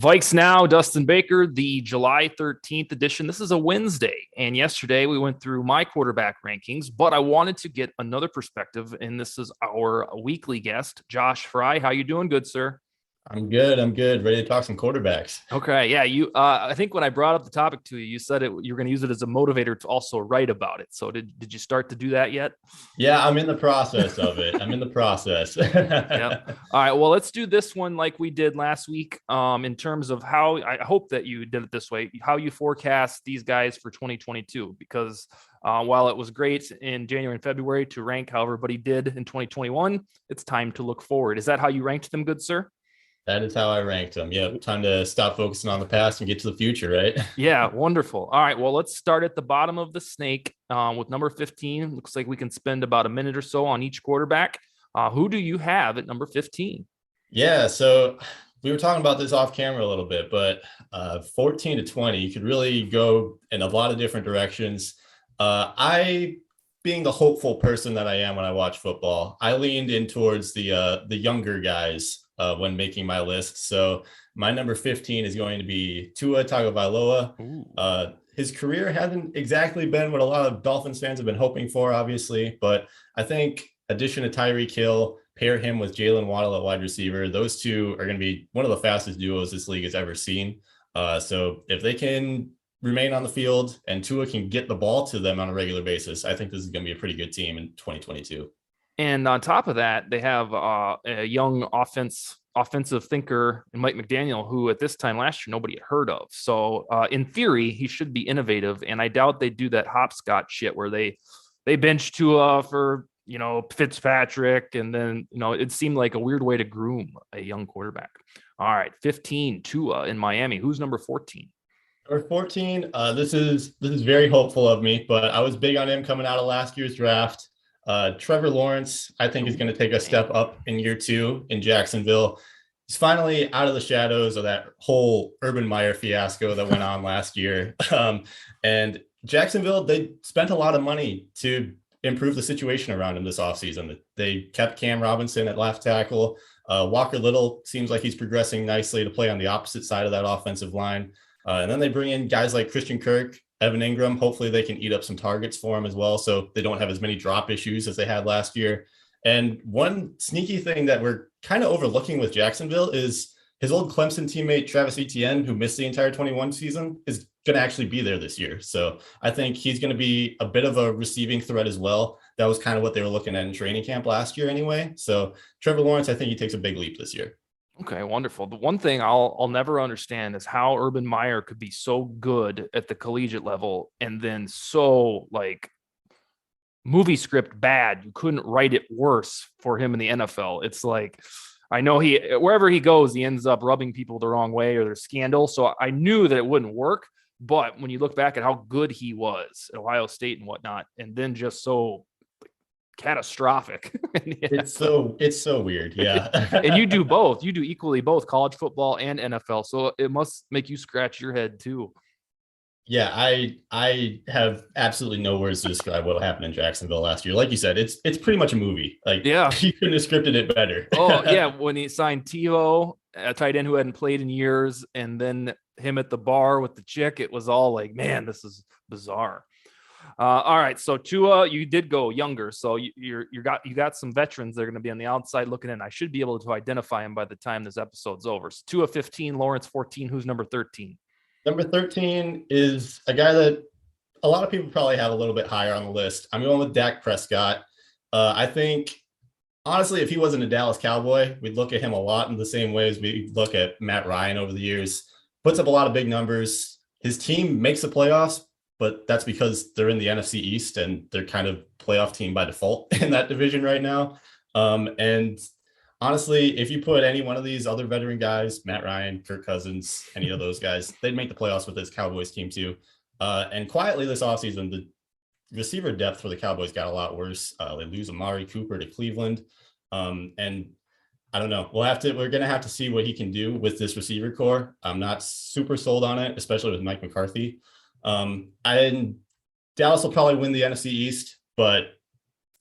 VikesNow, Dustin Baker, the July 13th edition. This is a Wednesday. And yesterday we went through my quarterback rankings, but I wanted to get another perspective. And this is our weekly guest, Josh Frey. How you doing? Good, sir. I'm good. I'm good. Ready to talk some quarterbacks. Okay. Yeah. I think when I brought up the topic to you, you said you were going to use it as a motivator to also write about it. So did you start to do that yet? Yeah, I'm in the process of it. I'm in the process. Yep. All right. Well, let's do this one like we did last week. In terms of how I hope that you did it this way, how you forecast these guys for 2022, because while it was great in January and February to rank how everybody did in 2021, it's time to look forward. Is that how you ranked them, good sir? That is how I ranked them. Yeah, time to stop focusing on the past and get to the future, right? Yeah, wonderful. All right, well, let's start at the bottom of the snake with number 15. Looks like we can spend about a minute or so on each quarterback. Who do you have at number 15? Yeah, so we were talking about this off camera a little bit, but 14 to 20, you could really go in a lot of different directions. Being the hopeful person that I am when I watch football, I leaned in towards the younger guys when making my list. So my number 15 is going to be Tua Tagovailoa. His career hasn't exactly been what a lot of Dolphins fans have been hoping for, obviously, but I think addition to Tyreek Hill, pair him with Jalen Waddle at wide receiver. Those two are going to be one of the fastest duos this league has ever seen. So if they can remain on the field and Tua can get the ball to them on a regular basis, I think this is going to be a pretty good team in 2022. And on top of that, they have a young offensive thinker in Mike McDaniel, who at this time last year nobody had heard of. So in theory, he should be innovative. And I doubt they do that hopscotch shit where they bench Tua for Fitzpatrick, and then it seemed like a weird way to groom a young quarterback. All right, 15 Tua in Miami. Who's number 14? Number 14. This is very hopeful of me, but I was big on him coming out of last year's draft. Trevor Lawrence, I think, is going to take a step up in year 2 in Jacksonville. He's finally out of the shadows of that whole Urban Meyer fiasco that went on last year. And Jacksonville, they spent a lot of money to improve the situation around him this offseason. They kept Cam Robinson at left tackle. Walker Little seems like he's progressing nicely to play on the opposite side of that offensive line. And then they bring in guys like Christian Kirk, Evan Ingram. Hopefully they can eat up some targets for him as well, so they don't have as many drop issues as they had last year. And one sneaky thing that we're kind of overlooking with Jacksonville is his old Clemson teammate, Travis Etienne, who missed the entire 21 season, is going to actually be there this year. So I think he's going to be a bit of a receiving threat as well. That was kind of what they were looking at in training camp last year anyway. So Trevor Lawrence, I think he takes a big leap this year. Okay, wonderful. The one thing I'll never understand is how Urban Meyer could be so good at the collegiate level and then so like movie script bad. You couldn't write it worse for him in the NFL. It's like, I know wherever he goes, he ends up rubbing people the wrong way or there's scandal. So I knew that it wouldn't work. But when you look back at how good he was at Ohio State and whatnot, and then just so catastrophic. Yeah. It's so weird. Yeah. And you do both. You do equally both college football and NFL. So it must make you scratch your head too. Yeah, I have absolutely no words to describe what happened in Jacksonville last year. Like you said, it's pretty much a movie. Like, yeah, you couldn't have scripted it better. Oh yeah, when he signed Tio, a tight end who hadn't played in years, and then him at the bar with the chick, it was all like, man, this is bizarre. All right, so Tua, you did go younger, so you got some veterans that are going to be on the outside looking in. I should be able to identify him by the time this episode's over. So Tua 15, Lawrence 14. Who's number 13? Number 13 is a guy that a lot of people probably have a little bit higher on the list. I'm going with Dak Prescott. I think, honestly, if he wasn't a Dallas Cowboy, we'd look at him a lot in the same way as we look at Matt Ryan over the years. Puts up a lot of big numbers. His team makes the playoffs, but that's because they're in the NFC East and they're kind of playoff team by default in that division right now. And honestly, if you put any one of these other veteran guys, Matt Ryan, Kirk Cousins, any of those guys, they'd make the playoffs with this Cowboys team too. And quietly this offseason, the receiver depth for the Cowboys got a lot worse. They lose Amari Cooper to Cleveland. And I don't know. We're going to have to see what he can do with this receiver core. I'm not super sold on it, especially with Mike McCarthy. And Dallas will probably win the NFC East, but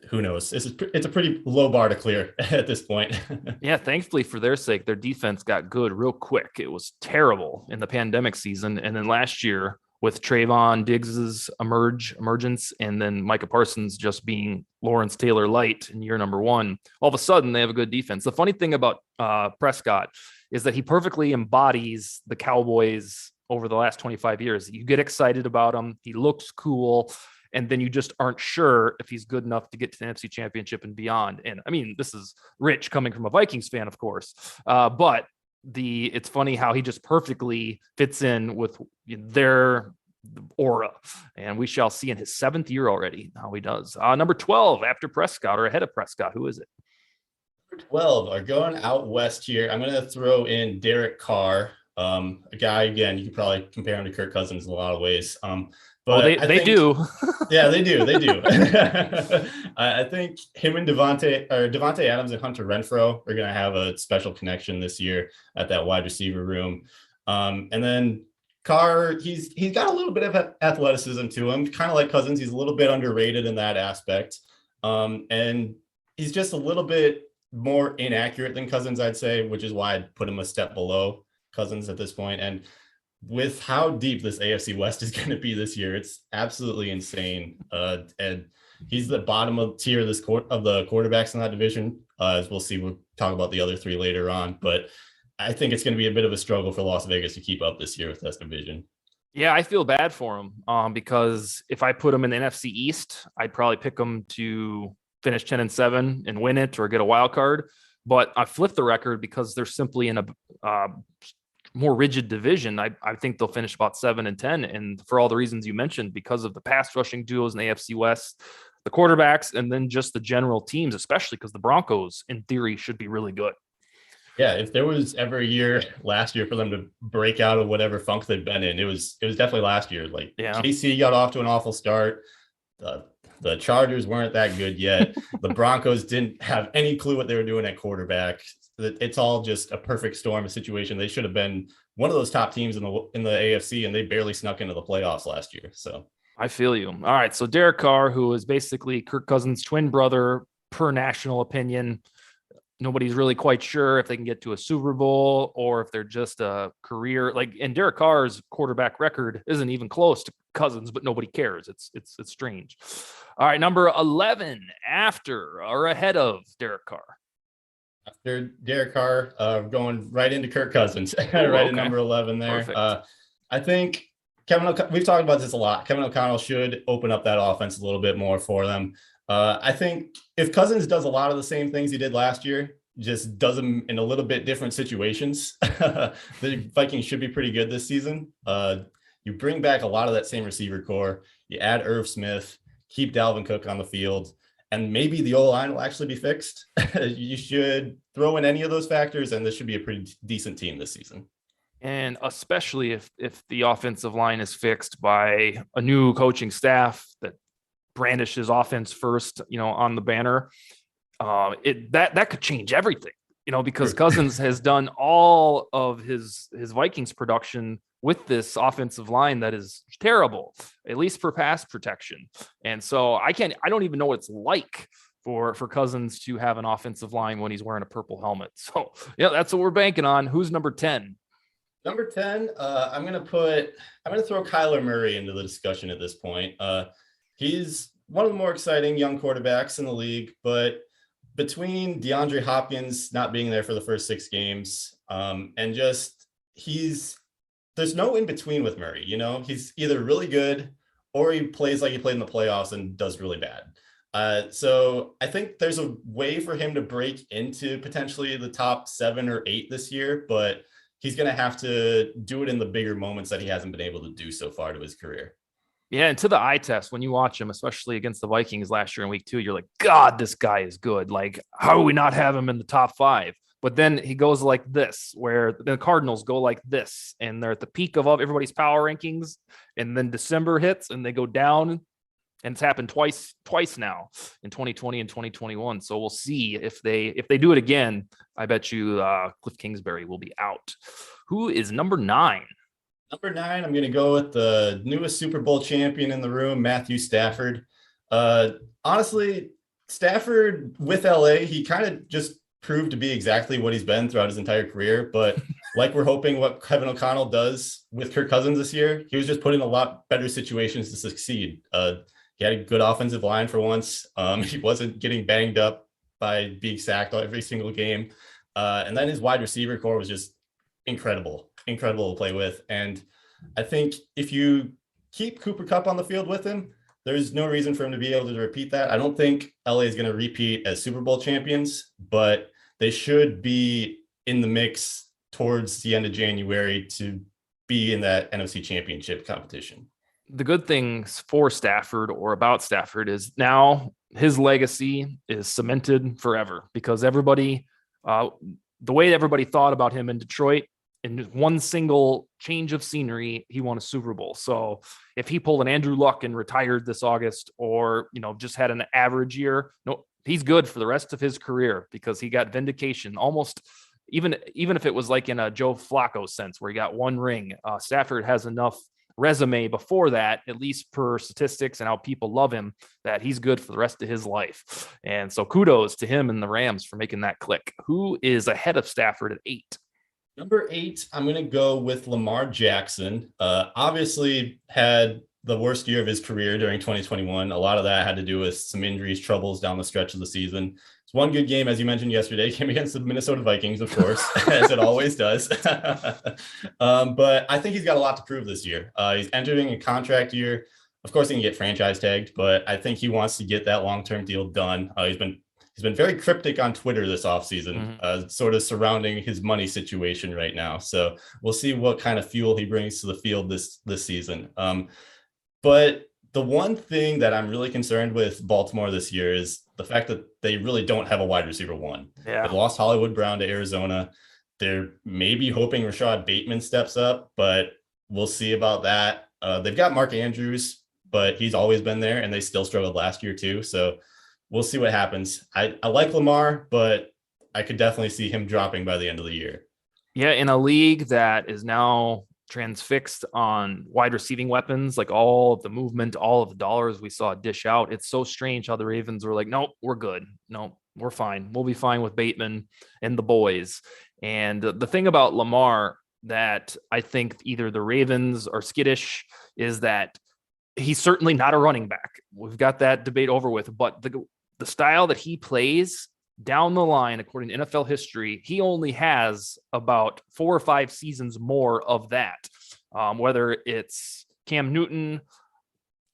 who knows? It's a pretty low bar to clear at this point. Yeah, thankfully for their sake, their defense got good real quick. It was terrible in the pandemic season, and then last year with Trayvon Diggs's emergence, and then Micah Parsons just being Lawrence Taylor light in year number one, all of a sudden they have a good defense. The funny thing about Prescott is that he perfectly embodies the Cowboys over the last 25 years. You get excited about him. He looks cool. And then you just aren't sure if he's good enough to get to the NFC Championship and beyond. And I mean, this is rich coming from a Vikings fan, of course. But it's funny how he just perfectly fits in with their aura. And we shall see in his 7th year already how he does. Number 12 after Prescott, or ahead of Prescott, who is it? 12 are going out west here. I'm going to throw in Derek Carr, a guy, again, you could probably compare him to Kirk Cousins in a lot of ways. But they do. Yeah, they do. I think him and Devontae Adams and Hunter Renfrow are going to have a special connection this year at that wide receiver room. And then Carr, he's got a little bit of athleticism to him, kind of like Cousins. He's a little bit underrated in that aspect. And he's just a little bit more inaccurate than Cousins, I'd say, which is why I'd put him a step below Cousins at this point. And with how deep this AFC West is going to be this year, it's absolutely insane. And he's the bottom of tier of the quarterbacks in that division. As we'll see, we'll talk about the other 3 later on. But I think it's going to be a bit of a struggle for Las Vegas to keep up this year with that division. Yeah, I feel bad for him because if I put him in the NFC East, I'd probably pick him to finish 10-7 and win it or get a wild card. But I flipped the record because they're simply in a more rigid division. I think they'll finish about 7-10. And for all the reasons you mentioned, because of the pass rushing duos in the AFC West, the quarterbacks, and then just the general teams, especially because the Broncos, in theory, should be really good. Yeah, if there was ever a year last year for them to break out of whatever funk they've been in, it was definitely last year. Like, yeah. KC got off to an awful start. The Chargers weren't that good yet. The Broncos didn't have any clue what they were doing at quarterback. It's all just a perfect storm of situation. They should have been one of those top teams in the AFC, and they barely snuck into the playoffs last year. So I feel you. All right, so Derek Carr, who is basically Kirk Cousins' twin brother per national opinion. Nobody's really quite sure if they can get to a Super Bowl or if they're just a career and Derek Carr's quarterback record isn't even close to Cousins, but nobody cares. It's strange. All right, number 11 after or ahead of Derek Carr. After Derek Carr, going right into Kirk Cousins, right at number 11 there. I think we've talked about this a lot. Kevin O'Connell should open up that offense a little bit more for them. I think if Cousins does a lot of the same things he did last year, just does them in a little bit different situations, the Vikings should be pretty good this season. You bring back a lot of that same receiver core. You add Irv Smith, keep Dalvin Cook on the field, and maybe the O-line will actually be fixed. You should throw in any of those factors, and this should be a pretty decent team this season. And especially if the offensive line is fixed by a new coaching staff that brandishes offense first, on the banner, that could change everything, because Cousins has done all of his Vikings production with this offensive line that is terrible, at least for pass protection. And so I don't even know what it's like for Cousins to have an offensive line when he's wearing a purple helmet. So yeah, that's what we're banking on. Who's number 10? Number 10, I'm going to throw Kyler Murray into the discussion at this point. He's one of the more exciting young quarterbacks in the league, but between DeAndre Hopkins not being there for the first 6 games, and just there's no in between with Murray. He's either really good or he plays like he played in the playoffs and does really bad. So I think there's a way for him to break into potentially the top 7 or 8 this year, but he's going to have to do it in the bigger moments that he hasn't been able to do so far to his career. Yeah, and to the eye test, when you watch him, especially against the Vikings last year in week 2, you're like, God, this guy is good. Like, how do we not have him in the top 5? But then he goes like this, where the Cardinals go like this, and they're at the peak of everybody's power rankings, and then December hits, and they go down, and it's happened twice now in 2020 and 2021. So we'll see if they do it again. I bet you Cliff Kingsbury will be out. Who is number 9? Number 9, I'm going to go with the newest Super Bowl champion in the room, Matthew Stafford. Honestly, Stafford with LA, he kind of just proved to be exactly what he's been throughout his entire career. But like we're hoping what Kevin O'Connell does with Kirk Cousins this year, he was just put in a lot better situations to succeed. He had a good offensive line for once. He wasn't getting banged up by being sacked every single game. And then his wide receiver core was just incredible to play with. And I think if you keep Cooper Kupp on the field with him, there's no reason for him to be able to repeat that. I don't think LA is going to repeat as Super Bowl champions, but they should be in the mix towards the end of January to be in that NFC Championship competition. The good things for Stafford or about Stafford is now his legacy is cemented forever because everybody, the way everybody thought about him in Detroit, in one single change of scenery, he won a Super Bowl. So if he pulled an Andrew Luck and retired this August, or just had an average year, no, he's good for the rest of his career because he got vindication. Almost even if it was like in a Joe Flacco sense where he got one ring, Stafford has enough resume before that, at least per statistics and how people love him, that he's good for the rest of his life. And so kudos to him and the Rams for making that click. Who is ahead of Stafford at 8? Number 8, I'm going to go with Lamar Jackson. Obviously had the worst year of his career during 2021. A lot of that had to do with some injuries, troubles down the stretch of the season. It's one good game, as you mentioned yesterday, came against the Minnesota Vikings, of course, as it always does. But I think he's got a lot to prove this year. He's entering a contract year. Of course, he can get franchise tagged, but I think he wants to get that long-term deal done. He's been very cryptic on Twitter this offseason, sort of surrounding his money situation right now. So we'll see what kind of fuel he brings to the field this season. But the one thing that I'm really concerned with Baltimore this year is the fact that they really don't have a wide receiver one. Yeah. They lost Hollywood Brown to Arizona. They're maybe hoping Rashad Bateman steps up, but we'll see about that. They've got Mark Andrews, but he's always been there, and they still struggled last year too. So we'll see what happens. I like Lamar, but I could definitely see him dropping by the end of the year. Yeah, in a league that is now transfixed on wide receiving weapons, like all of the movement, all of the dollars we saw dish out, it's so strange how the Ravens were like, nope, we're good. Nope, we're fine. We'll be fine with Bateman and the boys. And the thing about Lamar that I think either the Ravens are skittish is that he's certainly not a running back. We've got that debate over with, but the style that he plays down the line, according to NFL history, he only has about 4 or 5 seasons more of that. Whether it's Cam Newton,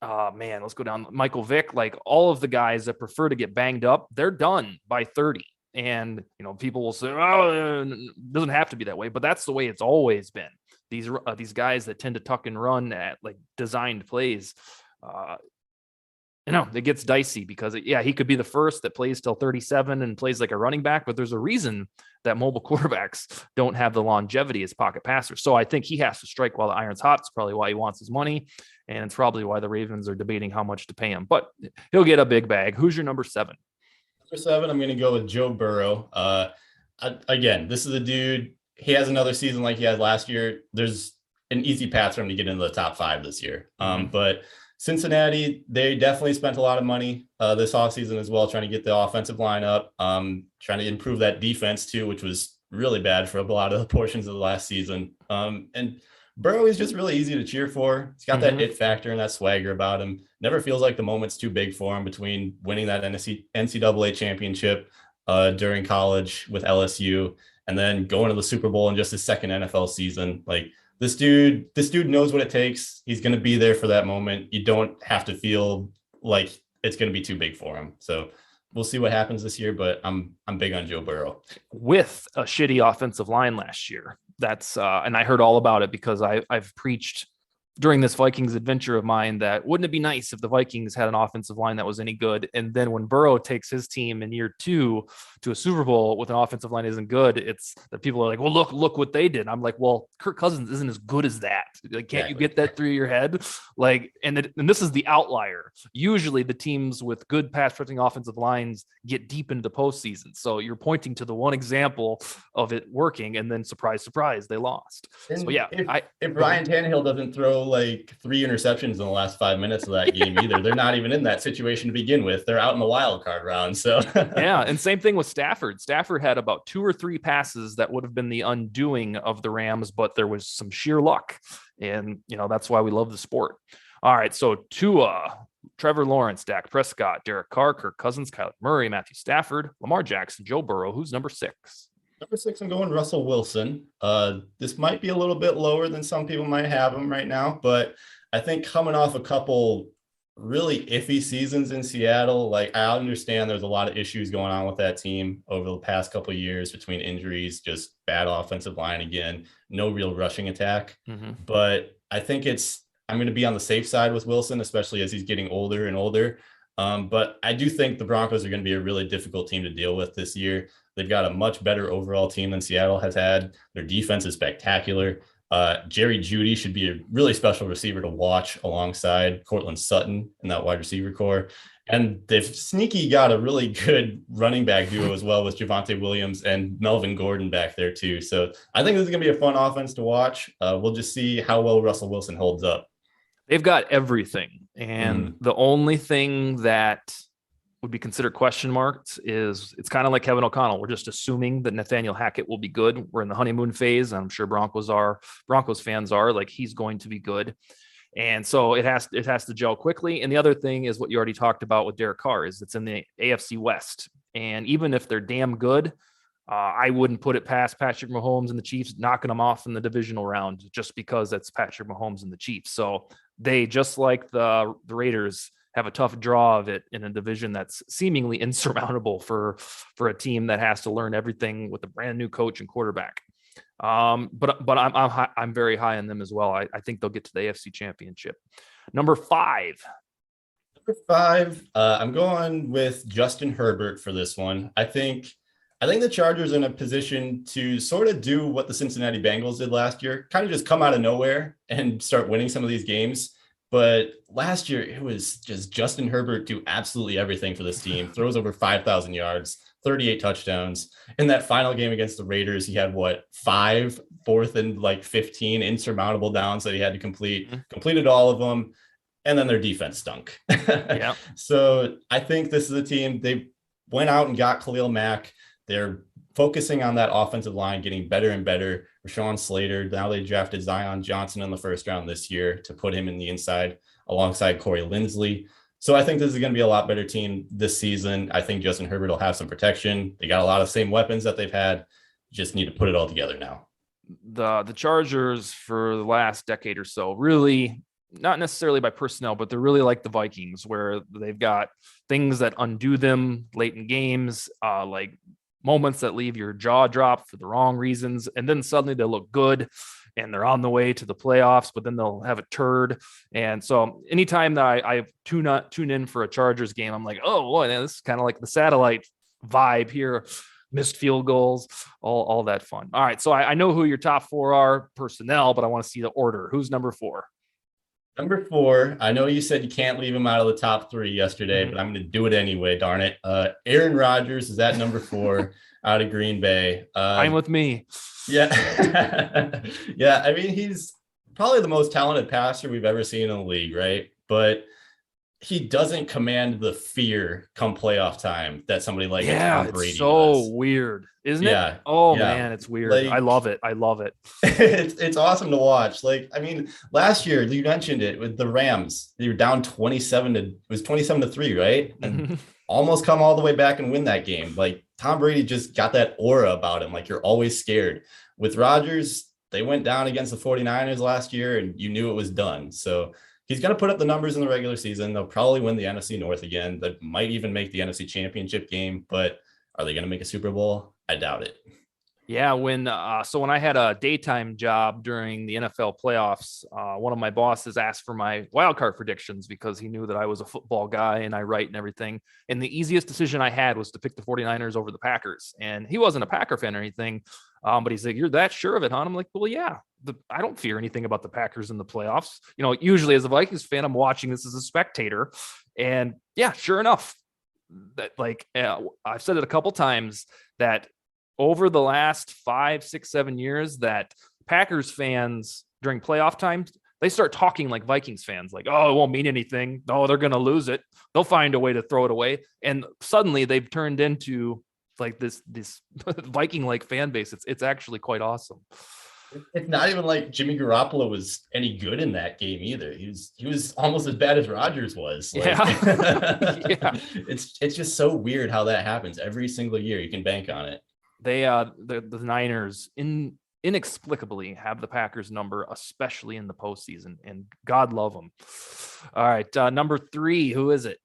let's go down, Michael Vick, like all of the guys that prefer to get banged up, they're done by 30. And, people will say, oh, it doesn't have to be that way, but that's the way it's always been. These guys that tend to tuck and run at like designed plays, it gets dicey because he could be the first that plays till 37 and plays like a running back, but there's a reason that mobile quarterbacks don't have the longevity as pocket passers. So I think he has to strike while the iron's hot. It's probably why he wants his money, and it's probably why the Ravens are debating how much to pay him, but he'll get a big bag. Who's your number 7? Number 7, I'm going to go with Joe Burrow. Again, this is a dude. He has another season like he had last year. There's an easy path for him to get into the top 5 this year. But Cincinnati, they definitely spent a lot of money this offseason as well, trying to get the offensive line up, trying to improve that defense too, which was really bad for a lot of the portions of the last season. And Burrow is just really easy to cheer for. He's got that it factor and that swagger about him. Never feels like the moment's too big for him between winning that NCAA championship during college with LSU and then going to the Super Bowl in just his second NFL season. Like, This dude knows what it takes. He's going to be there for that moment. You don't have to feel like it's going to be too big for him. So we'll see what happens this year, but I'm big on Joe Burrow. With a shitty offensive line last year. That's and I heard all about it because I've preached during this Vikings adventure of mine that wouldn't it be nice if the Vikings had an offensive line that was any good? And then when Burrow takes his team in year 2 to a Super Bowl with an offensive line isn't good, it's that people are like, well, look what they did. I'm like, well, Kirk Cousins isn't as good as that. Like, can't you get that through your head? Like, and this is the outlier. Usually the teams with good pass protecting offensive lines get deep into the postseason. So you're pointing to the one example of it working, and then surprise, surprise, they lost. And so yeah, if Ryan Tannehill doesn't throw like 3 interceptions in the last 5 minutes of that game either. They're not even in that situation to begin with. They're out in the wild card round. So Yeah, and same thing with Stafford. Stafford had about 2 or 3 passes that would have been the undoing of the Rams, but there was some sheer luck. And, that's why we love the sport. All right, so Tua, Trevor Lawrence, Dak Prescott, Derek Carr, Kirk Cousins, Kyler Murray, Matthew Stafford, Lamar Jackson, Joe Burrow. Who's number 6? Number 6, I'm going Russell Wilson. This might be a little bit lower than some people might have him right now, but I think coming off a couple really iffy seasons in Seattle, like I understand there's a lot of issues going on with that team over the past couple of years between injuries, just bad offensive line again, no real rushing attack. But I think I'm going to be on the safe side with Wilson, especially as he's getting older and older. But I do think the Broncos are going to be a really difficult team to deal with this year. They've got a much better overall team than Seattle has had. Their defense is spectacular. Jerry Jeudy should be a really special receiver to watch alongside Cortland Sutton in that wide receiver core. And they've sneaky got a really good running back duo as well with Javonte Williams and Melvin Gordon back there too. So I think this is going to be a fun offense to watch. We'll just see how well Russell Wilson holds up. They've got everything. And the only thing that would be considered question marks is it's kind of like Kevin O'Connell. We're just assuming that Nathaniel Hackett will be good. We're in the honeymoon phase. I'm sure Broncos fans are like, he's going to be good. And so it has to gel quickly. And the other thing is what you already talked about with Derek Carr is it's in the AFC West. And even if they're damn good, I wouldn't put it past Patrick Mahomes and the Chiefs knocking them off in the divisional round just because that's Patrick Mahomes and the Chiefs. So they, just like the Raiders, have a tough draw of it in a division that's seemingly insurmountable for a team that has to learn everything with a brand new coach and quarterback. But I'm very high on them as well. I think they'll get to the AFC Championship. Number 5. Number 5, I'm going with Justin Herbert for this one. I think the Chargers are in a position to sort of do what the Cincinnati Bengals did last year, kind of just come out of nowhere and start winning some of these games. But last year, it was just Justin Herbert do absolutely everything for this team, throws over 5,000 yards, 38 touchdowns. In that final game against the Raiders, he had 5 4th and 15 insurmountable downs that he had to completed all of them. And then their defense stunk. Yeah. So I think this is a team, they went out and got Khalil Mack. They're focusing on that offensive line, getting better and better. Rashawn Slater, now they drafted Zion Johnson in the first round this year to put him in the inside alongside Corey Linsley. So I think this is going to be a lot better team this season. I think Justin Herbert will have some protection. They got a lot of same weapons that they've had. Just need to put it all together now. The Chargers for the last decade or so, really, not necessarily by personnel, but they're really like the Vikings, where they've got things that undo them late in games, like moments that leave your jaw dropped for the wrong reasons. And then suddenly they look good and they're on the way to the playoffs, but then they'll have a turd. And so anytime that I tune in for a Chargers game, I'm like, oh, boy, this is kind of like the satellite vibe here. Missed field goals, all that fun. All right. So I know who your top 4 are personnel, but I want to see the order. Who's number 4? Number 4, I know you said you can't leave him out of the top 3 yesterday, but I'm going to do it anyway, darn it. Aaron Rodgers is at number 4 out of Green Bay. I'm with me. Yeah. Yeah, I mean, he's probably the most talented passer we've ever seen in the league, right? But he doesn't command the fear come playoff time that somebody like Tom Brady it's so does. Weird, isn't Yeah, it? Oh, yeah. man, it's weird. I love it. It's awesome to watch. I mean, last year you mentioned it with the Rams. They were down 27-3, right? And almost come all the way back and win that game. Tom Brady just got that aura about him. You're always scared. With Rodgers, they went down against the 49ers last year and you knew it was done. So he's going to put up the numbers in the regular season. They'll probably win the NFC North again. They might even make the NFC Championship game, but are they going to make a Super Bowl? I doubt it. Yeah, when I had a daytime job during the NFL playoffs, one of my bosses asked for my wildcard predictions because he knew that I was a football guy and I write and everything. And the easiest decision I had was to pick the 49ers over the Packers. And he wasn't a Packer fan or anything, but he's like, "You're that sure of it, huh?" I'm like, "Well, yeah, I don't fear anything about the Packers in the playoffs." Usually as a Vikings fan, I'm watching this as a spectator. And yeah, sure enough, that I've said it a couple times that over the last 5, 6, 7 years that Packers fans during playoff times, they start talking like Vikings fans, like, oh, it won't mean anything. Oh, they're going to lose it. They'll find a way to throw it away. And suddenly they've turned into like this Viking like fan base. It's actually quite awesome. It's not even like Jimmy Garoppolo was any good in that game either. He was almost as bad as Rodgers was. Like, yeah. It's just so weird how that happens every single year. You can bank on it. They the Niners inexplicably have the Packers number, especially in the postseason, and God love them. All right, number 3, who is it?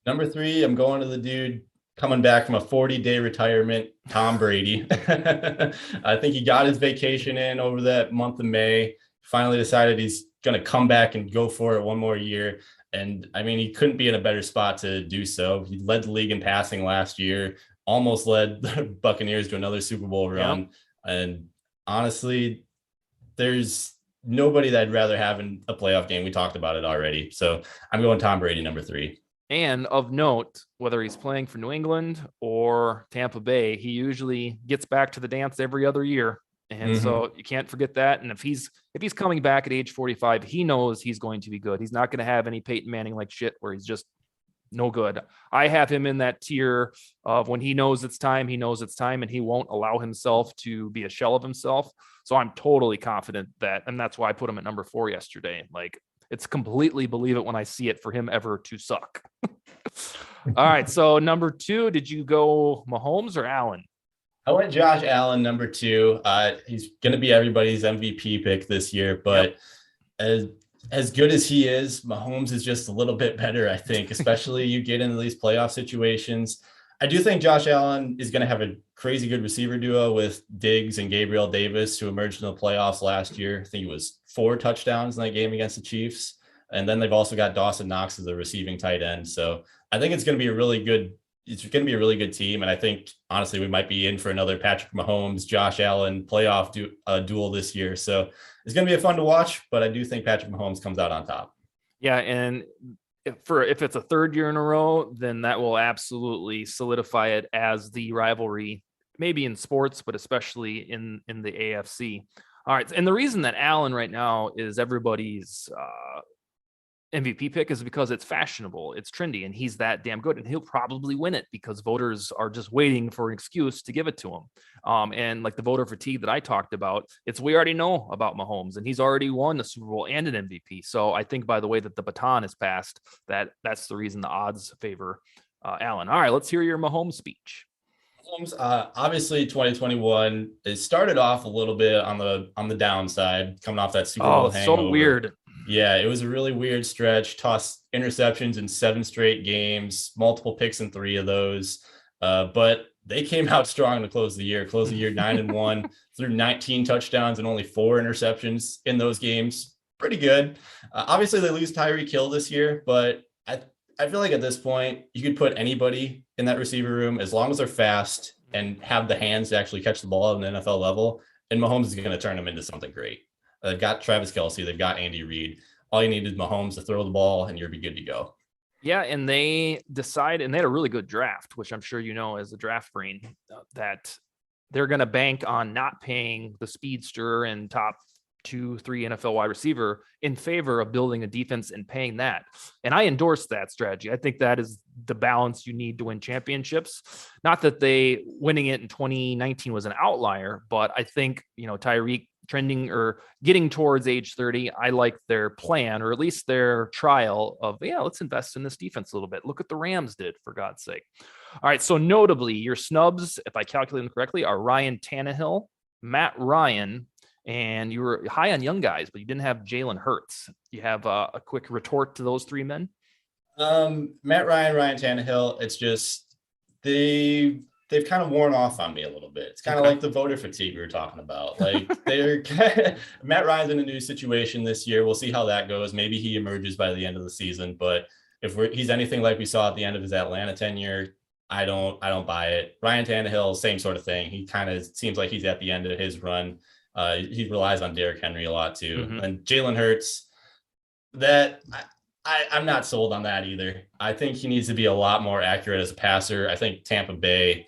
Number 3, I'm going to the dude coming back from a 40-day retirement, Tom Brady. I think he got his vacation in over that month of May. Finally decided he's going to come back and go for it one more year. And I mean, he couldn't be in a better spot to do so. He led the league in passing last year, almost led the Buccaneers to another Super Bowl run. Yep. And honestly, there's nobody that I'd rather have in a playoff game. We talked about it already. So I'm going Tom Brady, number 3. And of note, whether he's playing for New England or Tampa Bay, he usually gets back to the dance every other year. And so you can't forget that. And if he's coming back at age 45, he knows he's going to be good. He's not going to have any Peyton Manning like shit where he's just no good. I have him in that tier of when he knows it's time, and he won't allow himself to be a shell of himself. So I'm totally confident that, and that's why I put him at number 4 yesterday. Like, it's completely believe it when I see it for him ever to suck. All right. So number 2, did you go Mahomes or Allen? I went Josh Allen, number 2. He's going to be everybody's MVP pick this year, but as good as he is, Mahomes is just a little bit better, I think, especially you get into these playoff situations. I do think Josh Allen is going to have a crazy good receiver duo with Diggs and Gabriel Davis, who emerged in the playoffs last year. I think it was 4 touchdowns in that game against the Chiefs. And then they've also got Dawson Knox as a receiving tight end. So I think it's going to be a really good team. And I think, honestly, we might be in for another Patrick Mahomes, Josh Allen playoff duel this year. So it's going to be fun to watch, but I do think Patrick Mahomes comes out on top. Yeah. And if it's a 3rd year in a row, then that will absolutely solidify it as the rivalry, maybe in sports, but especially in the AFC. All right. And the reason that Allen right now is everybody's MVP pick is because it's fashionable, it's trendy, and he's that damn good, and he'll probably win it because voters are just waiting for an excuse to give it to him. And like the voter fatigue that I talked about, we already know about Mahomes, and he's already won the Super Bowl and an MVP. So I think by the way that the baton is passed, that's the reason the odds favor Allen. All right, let's hear your Mahomes speech. Mahomes, obviously 2021, it started off a little bit on the downside, coming off that Super Bowl hangover. So weird. Yeah, it was a really weird stretch. Tossed interceptions in 7 straight games, multiple picks in 3 of those. But they came out strong to close the year. 9-1, threw 19 touchdowns and only 4 interceptions in those games. Pretty good. Obviously, they lose Tyreek Hill this year, but I feel like at this point, you could put anybody in that receiver room as long as they're fast and have the hands to actually catch the ball at an NFL level. And Mahomes is going to turn them into something great. They've got Travis Kelce. They've got Andy Reid. All you need is Mahomes to throw the ball, and you'll be good to go. Yeah, and they decided, and they had a really good draft, which I'm sure you know as a draft brain, that they're going to bank on not paying the speedster and top 2-3 NFL wide receiver in favor of building a defense and paying that. And I endorse that strategy. I think that is the balance you need to win championships. Not that they winning it in 2019 was an outlier, but I think, Tyreek trending or getting towards age 30, I like their plan, or at least their trial of, let's invest in this defense a little bit. Look what the Rams did, for God's sake. All right. So notably, your snubs, if I calculate them correctly, are Ryan Tannehill, Matt Ryan, and you were high on young guys, but you didn't have Jalen Hurts. You have a quick retort to those 3 men? Matt Ryan, Ryan Tannehill, it's just they've kind of worn off on me a little bit. It's kind of like the voter fatigue we were talking about. Like Matt Ryan's in a new situation this year. We'll see how that goes. Maybe he emerges by the end of the season, but if he's anything like we saw at the end of his Atlanta tenure, I don't buy it. Ryan Tannehill, same sort of thing. He kind of seems like he's at the end of his run. He relies on Derrick Henry a lot too. And Jalen Hurts, I'm not sold on that either. I think he needs to be a lot more accurate as a passer. I think Tampa Bay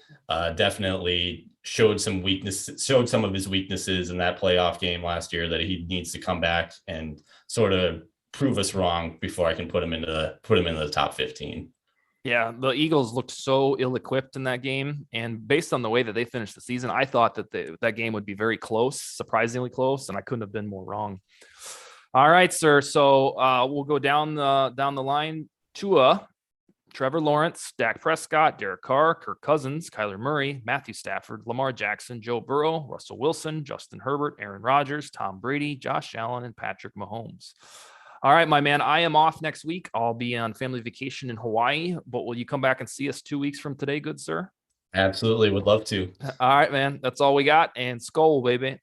definitely showed some of his weaknesses in that playoff game last year, that he needs to come back and sort of prove us wrong before I can put him into the top 15. Yeah, the Eagles looked so ill-equipped in that game, and based on the way that they finished the season, I thought that that game would be very close, surprisingly close, and I couldn't have been more wrong. All right, sir. So we'll go down the line. Tua, Trevor Lawrence, Dak Prescott, Derek Carr, Kirk Cousins, Kyler Murray, Matthew Stafford, Lamar Jackson, Joe Burrow, Russell Wilson, Justin Herbert, Aaron Rodgers, Tom Brady, Josh Allen, and Patrick Mahomes. All right, my man, I am off next week. I'll be on family vacation in Hawaii, but will you come back and see us 2 weeks from today, good sir? Absolutely. Would love to. All right, man. That's all we got. And Skull, baby.